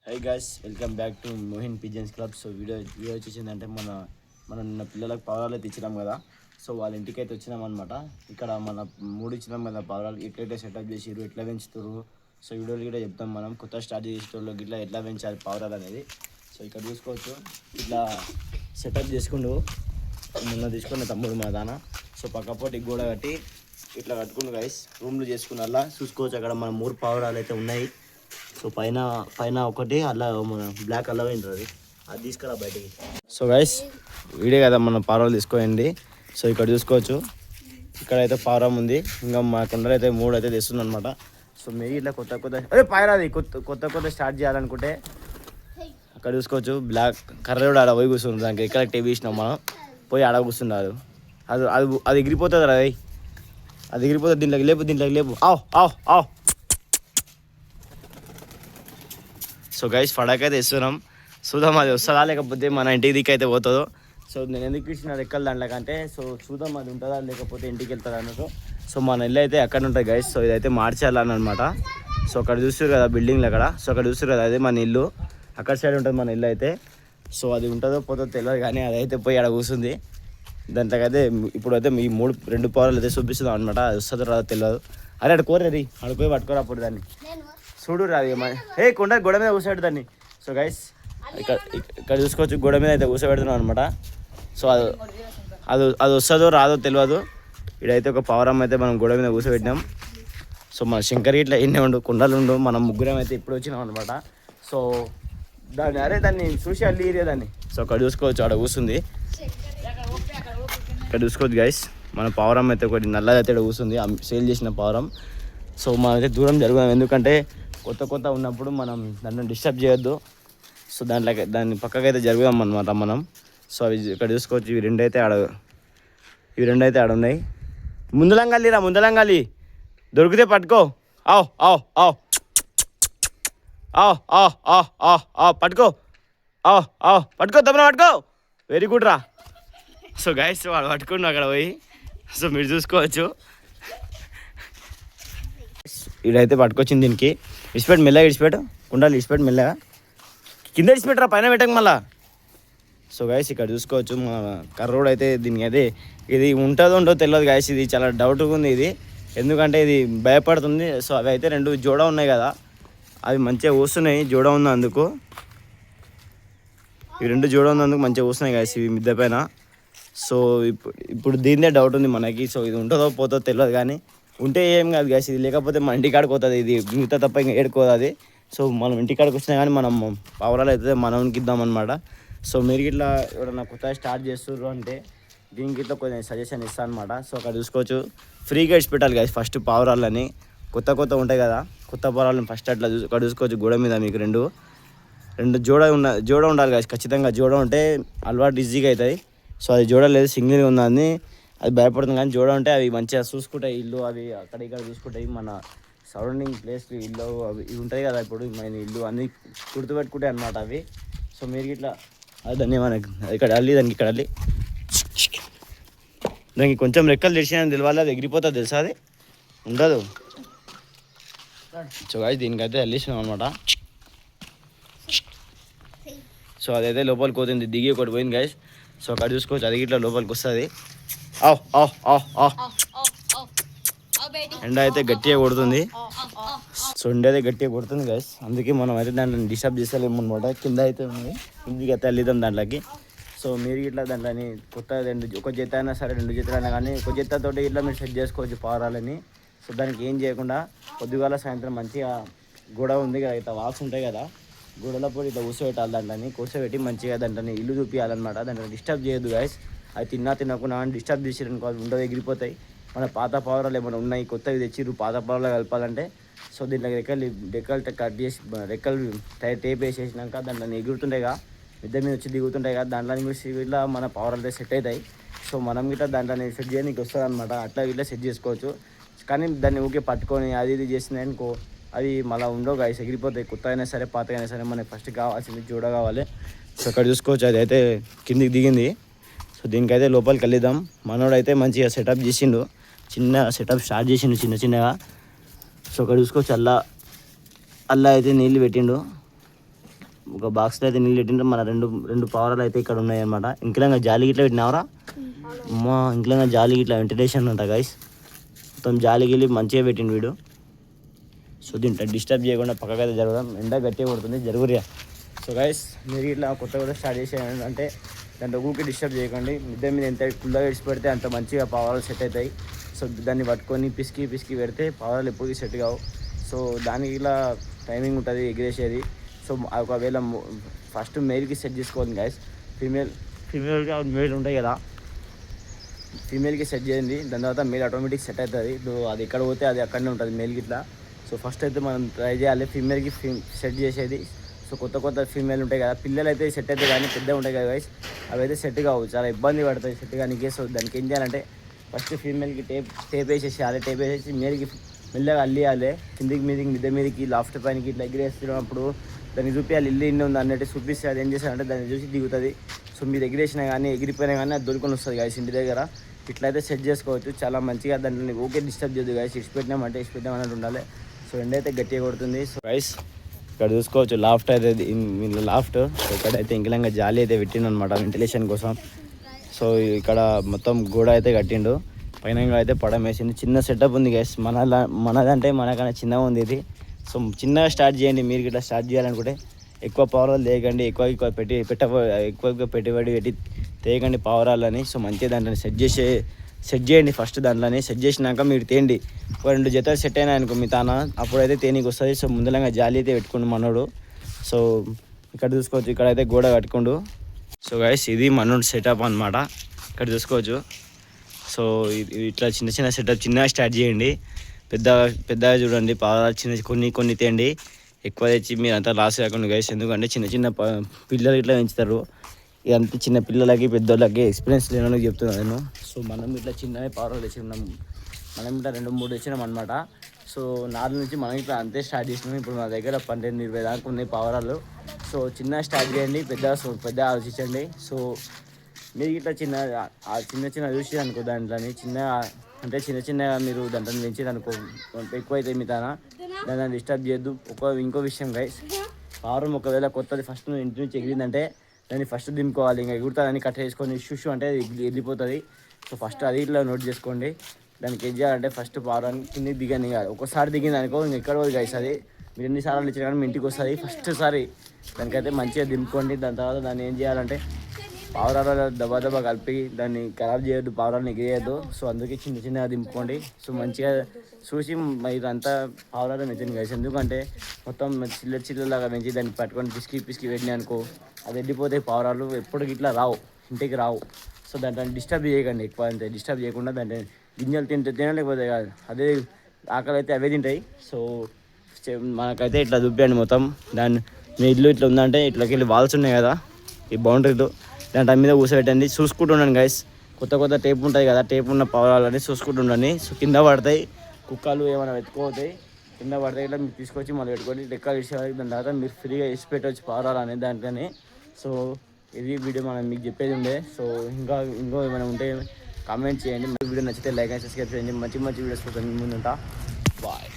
High guys, welcome back to Mohin pigeons club. So video వచ్చేసిందంటే మనం నిన్న పిల్లలకు పావురాలు అయితే ఇచ్చినాం కదా. సో వాళ్ళ ఇంటికి అయితే వచ్చినాం అనమాట. ఇక్కడ మన 3 ఇచ్చినాం కదా పావురాలు, ఎట్లయితే సెటప్ చేసిరు, ఎట్లా పెంచుతారు. సో వీడియోలు కూడా చెప్తాం మనం. కొత్త స్టార్ట్ చేసేటోళ్ళు ఇట్లా ఎట్లా పెంచాలి పావురాలు అనేది. సో ఇక్కడ చూసుకోవచ్చు, ఇట్లా సెటప్ చేసుకుంటూ నిన్న తీసుకున్న తమ్ముడు మా దాన. సో పక్కపోటి గోడ కట్టి ఇట్లా కట్టుకుండు గైస్. రూమ్లు చేసుకున్న చూసుకోవచ్చు. అక్కడ మన 3 పావురాలు అయితే ఉన్నాయి. సో పైన ఒకటి అలా బ్లాక్ అలా పోయింది, అది తీసుకురా బయటికి. సో గైస్, వీడే కదా మన పావురాలు తీసుకోండి. సో ఇక్కడ చూసుకోవచ్చు, ఇక్కడైతే పావురం ఉంది. ఇంకా మా కొండలు అయితే 3 అయితే తెస్తుంది అనమాట. సో మీరు ఇట్లా కొత్త పాయరాది కొత్త స్టార్ట్ చేయాలనుకుంటే అక్కడ చూసుకోవచ్చు. బ్లాక్ కర్ర కూడా ఆడ పోయి కూర్చుంది. దానికి ఎక్కడ టీవీ ఇచ్చినాం మనం, పోయి ఆడ కూర్చున్నారు. అది అది అది ఎగిరిపోతుంది రా, అది ఎగిరిపోతుంది. దీంట్లోకి లేపు ఆవ్ ఆవ్ ఆవ్. సో గైస్, పడాకైతే ఇస్తున్నాం. చూద్దాం అది వస్తుందా లేకపోతే మన ఇంటికి దిక్కు అయితే పోతుందో. సో నేను ఎందుకు ఇచ్చిన రెక్కలు దాంట్లోకంటే, సో చూద్దాం అది ఉంటుందా లేకపోతే ఇంటికి వెళ్తుందా అన్నట్టు. సో మన ఇల్లు అయితే అక్కడ ఉంటుంది గైస్. సో ఇదైతే మార్చాలని అనమాట. సో అక్కడ చూస్తారు కదా బిల్డింగ్లు అక్కడ. సో అక్కడ చూస్తారు కదా, అదే మన ఇల్లు. అక్కడ సైడ్ ఉంటుంది మన ఇల్లు అయితే. సో అది ఉంటుందో పోతుందో తెలియదు, కానీ అదైతే పోయి అక్కడ కూర్చుంది. దాంట్లోకైతే ఇప్పుడు అయితే ఈ 2 పవర్లు అయితే చూపిస్తుందాం అనమాట. అది వస్తుందో రాదో తెలియదు. అరే అక్కడ కోరేది అడుగుపోయి పట్టుకోరా అప్పుడు దాన్ని. చూడు రాదు కొండ గోడ మీద కూర్చోబెట్టు దాన్ని. సో గైస్, ఇక్కడ చూసుకోవచ్చు, గోడ మీద అయితే కూర్చోబెడుతున్నాం అనమాట. సో అది వస్తుందో రాదో తెలియదు. ఇక్కడైతే ఒక పావురం అయితే మనం గోడ మీద కూర్చోబెట్టినాం. సో మన శంకర్ ఇట్లా ఎన్నే ఉండు, కుండలు ఉండు, మనం ముగ్గురం అయితే ఇప్పుడు వచ్చినాం అనమాట. సో దాన్ని చూసి అల్లి దాన్ని. సో అక్కడ చూసుకోవచ్చు, ఆడ కూర్చుంది. ఇక్కడ చూసుకోవచ్చు గైస్, మన పావురం అయితే ఒకటి నల్లది అయితే కూర్చుంది, సేల్ చేసిన పావురం. సో మనం అయితే దూరం జరుగుదాం, ఎందుకంటే కొత్త ఉన్నప్పుడు మనం దాన్ని డిస్టర్బ్ చేయొద్దు. సో దాన్ని పక్కకైతే జరుగుదాం అనమాట మనం. సో అవి ఇక్కడ చూసుకోవచ్చు, ఇవి రెండు అయితే ఆడ ఉన్నాయి. ముందలంగాలి దొరికితే పట్టుకో. ఆవ్ ఆవ్ ఆవ్ ఆవ్ ఆవ్ ఆవ్ ఆవ్ ఆవ్ పట్టుకో. ఆవ్ ఆవ్ పట్టుకో, తప్పన పట్టుకో. వెరీ గుడ్ రా. సో గైస్, వాడు పట్టుకున్నాడు అక్కడ పోయి. సో మీరు చూసుకోవచ్చు, ఇడైతే పట్టుకొచ్చింది. దీనికి ఇడిచిపెట్టు, మెల్లగా ఇడిచిపెట్టు, కుండాలు ఇడిచిపెట్టు, మెల్లగా కింద ఇడిచిపెట్టరా, పైన పెట్టక మళ్ళా. సో గైస్, ఇక్కడ చూసుకోవచ్చు, మా కర్రోడు అయితే దీనికి అయితే ఇది ఉంటుందో ఉండో తెలియదు గైస్. ఇది చాలా డౌట్గా ఉంది ఇది, ఎందుకంటే ఇది భయపడుతుంది. సో అవి అయితే 2 జోడ ఉన్నాయి కదా, అవి మంచిగా కూస్తున్నాయి. జోడ ఉంది అందుకు, ఈ 2 జోడ ఉన్నందుకు మంచిగా కూస్తున్నాయి గైస్ ఇవి మిద్దె పైన. సో ఇప్పుడు దీనిదే డౌట్ ఉంది మనకి. సో ఇది ఉంటుందో పోతుందో తెలియదు, కానీ ఉంటే ఏం కాదు గైస్. ఇది లేకపోతే మన ఇంటికాడికి పోతుంది, ఇది మిగతా తప్ప ఇంకా ఏడుకోదు అది. సో మనం ఇంటికాడికి వచ్చినా కానీ మనం పావురాలు అయితే మనకి ఇద్దామన్నమాట. సో మీరు ఇట్లా ఎవరైనా కొత్తగా స్టార్ట్ చేస్తుర్రు అంటే దీనికి ఇట్లా కొంచెం సజెషన్ ఇస్తాను అనమాట. సో అక్కడ చూసుకోవచ్చు, ఫ్రీగా ఇచ్చిపెట్టాలి గైస్ ఫస్ట్ పావురాలని. కొత్త ఉంటాయి కదా, కొత్త పావురాలను ఫస్ట్ అట్లా అక్కడ చూసుకోవచ్చు. గోడ మీద మీకు రెండు జోడ ఉండాలి గైస్ ఖచ్చితంగా. జోడ ఉంటే అలవాటు ఈజీగా అవుతుంది. సో అది జోడ లేదు, సింగిల్గా ఉందని అది భయపడుతుంది. కానీ జోడ ఉంటే అవి మంచిగా చూసుకుంటాయి, ఇల్లు అవి అక్కడ ఇక్కడ చూసుకుంటాయి. మన సరౌండింగ్ ప్లేస్ ఇల్లు అవి ఇవి ఉంటాయి కదా, ఇప్పుడు మన ఇల్లు అన్నీ గుర్తుపెట్టుకుంటాయి అన్నమాట అవి. సో మీరు ఇట్లా దాన్ని మనకి ఇక్కడ అల్లి, దానికి ఇక్కడ అల్లి, దానికి కొంచెం రెక్కలు తెరిచిన తెలియాలి, అది ఎగిరిపోతుంది తెలుసా, అది ఉండదు. సో గాయస్, దీనికైతే అల్లిసినాం అనమాట. సో అదైతే లోపలికి పోతుంది, దిగి ఒకటి పోయింది గాయస్. సో అక్కడ చూసుకోవచ్చు, అది ఇట్లా లోపలికి వస్తుంది. ఎండ అయితే గట్టిగా కొడుతుంది. సో ఎండ అయితే గట్టిగా కొడుతుంది గైస్, అందుకే మనం అయితే దాంట్లో డిస్టర్బ్ చేస్తలేము అనమాట. కింద అయితే ఉంది, ఇంటికి అయితే వెళ్ళిద్దాం దాంట్లోకి. సో మీరు ఇట్లా దాంట్లోని కొత్త ఒక జత అయినా సరే, 2 జతలు అయినా కానీ ఒక జతతోటి ఇట్లా మీరు సెట్ చేసుకోవచ్చు పావురాలని. సో దానికి ఏం చేయకుండా పొద్దుగాల సాయంత్రం మంచిగా గోడ ఉంది కదా, ఇట్లా వాక్స్ ఉంటాయి కదా, గోడల పొడి ఇట్లా కూర్చోబెట్టాలి. దాంట్లోని కూర్చోబెట్టి మంచిగా దాంట్లోని ఇల్లు చూపించాలన్నమాట. దాంట్లో డిస్టర్బ్ చేయొద్దు గైస్. అది తినకుండా డిస్టర్బ్ చేసిరనుకో ఉండవు, ఎగిరిపోతాయి. మన పాత పావురాలు ఏమైనా ఉన్నాయి, కొత్తవి తెచ్చిర్రు పాత పావురాలు కలపాలంటే. సో దీంట్లో రెక్కలు కట్ చేసి రెక్కలు టేప్ వేసేసినాక దాంట్లో ఎగురుతుంటాయి కదా, మిద్దె మీద వచ్చి దిగుతుంటాయి కదా, దాంట్లో ఇట్లా మన పావురాలు సెట్ అవుతాయి. సో మనం ఇట్లా దాంట్లో సెట్ చేయడానికి వస్తుంది అనమాట. అట్లా ఇట్లా సెట్ చేసుకోవచ్చు. కానీ దాన్ని ఊకే పట్టుకొని అది ఇది చేసినాయి అనుకో, అది మళ్ళీ ఉండవు గైస్, ఎగిరిపోతాయి. కొత్త అయినా సరే పాత అయినా సరే మనకి ఫస్ట్ కావాల్సింది జోడ కావాలి. సో అక్కడ చూసుకోవచ్చు, అది అయితే కిందికి దిగింది. సో దీనికైతే లోపలికి వెళ్ళిద్దాం. మనోడైతే మంచిగా సెటప్ చేసిండు, చిన్న సెటప్ స్టార్ట్ చేసిండు చిన్నగా. సో అక్కడ చూసుకోవచ్చు, అల్లా అయితే నీళ్ళు పెట్టిండు. ఒక బాక్స్లో అయితే నీళ్ళు పెట్టింటే మన రెండు పావురాలు అయితే ఇక్కడ ఉన్నాయి అనమాట. ఇంకలంగా జాలి గిట్లా పెట్టినావరా అమ్మా, ఇంకలంగా జాలి గిట్లా వెంటిలేషన్ అంట గైస్. మొత్తం జాలి గిల్లి మంచిగా పెట్టిండు వీడు. సో దీంట్లో డిస్టర్బ్ చేయకుండా పక్కకైతే జరగడం, ఎండ గట్టిగా కొడుతుంది జరుగురియా. సో గైస్ మీరు ఇట్లా కొత్తగా స్టార్ట్ చేసేయండి అంటే దాంట్లో ఊరికి డిస్టర్బ్ చేయకండి. మిద్దె మీద ఎంత కుళ్ళగా ఇడిచి పెడితే అంత మంచిగా పావురాలు సెట్ అవుతాయి. సో దాన్ని పట్టుకొని పిసికి పెడితే పావురాలు ఎప్పటికీ సెట్ కావు. సో దానికి ఇలా టైమింగ్ ఉంటుంది ఎగిరేసేది. సో ఒకవేళ ఫస్ట్ మేల్కి సెట్ చేసుకోవాలి గైస్. ఫీమేల్కి మేల్ ఉంటాయి కదా, ఫీమేల్కి సెట్ చేయండి. దాని తర్వాత మేల్ ఆటోమేటిక్ సెట్ అవుతుంది. అది ఎక్కడ పోతే అది అక్కడనే ఉంటుంది మేల్కి ఇట్లా. సో ఫస్ట్ అయితే మనం ట్రై చేయాలి ఫీమేల్కి సెట్ చేసేది. సో కొత్త ఫీమేల్ ఉంటాయి కదా, పిల్లలు అయితే సెట్ అవుతాయి కానీ పెద్ద ఉంటాయి కదా గైస్, అవి అయితే సెట్ కావు, చాలా ఇబ్బంది పడతాయి సెట్ కానీ. సో దానికి ఏం చేయాలంటే ఫస్ట్ ఫీమేల్కి టేప్ వేసేసేయాలి. టేప్ వేసేసి మేల్కి మెల్లగా అల్లియాలి, కిందికి మీదికి మిద్దె మీదకి లాఫ్ట్ పైనకి ఇట్లా ఎగిరేస్తున్నప్పుడు దాన్ని చూపించాలి ఇల్లు ఇన్ని ఉంది అన్నట్టు చూపిస్తే అది ఏం చేస్తారంటే దాన్ని చూసి దిగుతుంది. సో మీరు ఎగిరేసినా కానీ ఎగిరిపోయినా కానీ అది దొరుకుని వస్తుంది గాయస్ ఇంటి దగ్గర. ఇట్లయితే సెట్ చేసుకోవచ్చు చాలా మంచిగా. దాంట్లో ఓకే డిస్టర్బ్ చేయదు గాయస్, ఇచ్చిపెట్టినామన్నట్టు ఉండాలి. సో ఎండ అయితే గట్టిగా కొడుతుంది. సో గైస్ ఇక్కడ చూసుకోవచ్చు లాఫ్ట్ అయితే లాఫ్ట్. సో ఇక్కడైతే ఇంకలంగా జాలి అయితే పెట్టిండు అనమాట వెంటిలేషన్ కోసం. సో ఇక్కడ మొత్తం గోడ అయితే కట్టిండు, పైన అయితే పడం వేసింది. చిన్న సెటప్ ఉంది గైస్, మనదంటే మనకన్నా చిన్నగా ఉంది ఇది. సో చిన్నగా స్టార్ట్ చేయండి. మీరు ఇట్లా స్టార్ట్ చేయాలనుకుంటే ఎక్కువ పావురాలు తేయకండి, ఎక్కువ పెట్టుబడి పెట్టి తేయకండి పావురాలని. సో మంచిగా దాంట్లో సెట్ చేయండి ఫస్ట్. దాంట్లోనే సెట్ చేసినాక మీరు తేండి. ఒక 2 జతలు సెట్ అయినా అనుకో మీ తాన, అప్పుడైతే తేనీకి వస్తుంది. సో ముందరంగా జాలి అయితే పెట్టుకోండి మనోడు. సో ఇక్కడ చూసుకోవచ్చు, ఇక్కడైతే గోడ కట్టుకోండు. సో గైస్ ఇది మనోడు సెటప్ అనమాట, ఇక్కడ చూసుకోవచ్చు. సో ఇట్లా చిన్న సెటప్ చిన్నగా స్టార్ట్ చేయండి. పెద్దగా చూడండి పావురాలు చిన్న కొన్ని తేండి. ఎక్కువ తెచ్చి మీరు అంతా లాస్ కాకుండా గైస్, ఎందుకంటే చిన్న పిల్లలు ఇట్లా పెంచుతారు. ఇదంతా చిన్న పిల్లలకి పెద్దోళ్ళకి ఎక్స్పీరియన్స్ లేని చెప్తున్నాను నేను. సో మనం ఇట్లా చిన్న పావురాలు తెచ్చినాం, మనం ఇట్లా 2-3 తెచ్చినాం అనమాట. సో 4 నుంచి మనం ఇట్లా అంతే స్టార్ట్ చేసినాం. ఇప్పుడు మా దగ్గర 12-20 దాకా ఉన్నాయి పావురాలు. సో చిన్న స్టార్ట్ చేయండి, పెద్ద ఆలోచించండి. సో మీరు ఇట్లా చిన్న చూసి అనుకో దాంట్లోని చిన్నగా మీరు దాంట్లో పెంచేది అనుకో ఎక్కువ అయితే మీ దాన్ని డిస్టర్బ్ చేయొద్దు. ఇంకో విషయం గైస్, పావురం ఒకవేళ కొత్తది ఫస్ట్ ఇంటి నుంచి ఎగిరిందంటే దాన్ని ఫస్ట్ దింపుకోవాలి. ఇంకా ఎగురుతుందని కట్ చేసుకొని షుషు అంటే వెళ్ళిపోతుంది. సో ఫస్ట్ అది ఇట్లా నోట్ చేసుకోండి. దానికి ఏం చేయాలంటే ఫస్ట్ పావురాన్ని కిందకి దిగండి. కాదు ఒకసారి దిగింది అనుకో ఇంక ఎక్కడ పోదు గైస్, అది మీరు ఎన్నిసార్లు ఇచ్చినా కానీ మీ ఇంటికి వస్తుంది. ఫస్ట్ సారి దానికైతే మంచిగా దింపుకోండి. దాని తర్వాత దాన్ని ఏం చేయాలంటే పావురాలు దబా కలిపి దాన్ని ఖరాబ్ చేయొద్దు, పావురాలను ఎగిరేయద్దు. సో అందుకే చిన్నగా దింపుకోండి. సో మంచిగా చూసి ఇదంతా పావురాలు మెచ్చింది గైస్, ఎందుకంటే మొత్తం చిల్లలాగా పెంచి దాన్ని పట్టుకొని పిసికి పెట్టినా అనుకో అది వెళ్ళిపోతే పావురాలు ఎప్పుడు ఇట్లా రావు, ఇంటికి రావు. సో దాంట్లో డిస్టర్బ్ చేయకండి ఎక్కువ, అంతే డిస్టర్బ్ చేయకుండా దాంట్లో గింజలు తినలేకపోతే కాదు, అదే ఆకలి అయితే అవే తింటాయి. సో మనకైతే ఇట్లా చూపించండి మొత్తం. మీ ఇల్లు ఇట్లా ఉందంటే ఇట్లకి వెళ్ళి వాల్స్ ఉన్నాయి కదా ఈ బౌండరీలో, దాంట్లో మీద కూర్చోబెట్టండి. చూసుకుంటుండండి గైస్, కొత్త టేప్ ఉంటుంది కదా, టేప్ ఉన్న పావురాలని చూసుకుంటుండండి. సో కింద పడతాయి, కుక్కలు ఏమైనా వెతుకుపోతాయి, కింద పడతాయి. ఇట్లా మీరు తీసుకొచ్చి మళ్ళీ పెట్టుకోండి, లెక్కలు ఇచ్చేవారికి. దాని తర్వాత మీరు ఫ్రీగా ఇచ్చి పెట్టవచ్చు పావురాలు అనేది దాంట్లోనే. సో ఇది వీడియో మనం మీకు చెప్పేది ఉండే. సో ఇంకో ఏమైనా ఉంటే కామెంట్ చేయండి. వీడియో నచ్చితే లైక్ అండ్ సబ్స్క్రైబ్ చేయండి. మంచి వీడియోస్ కోసం ముందుంటా. బాయ్.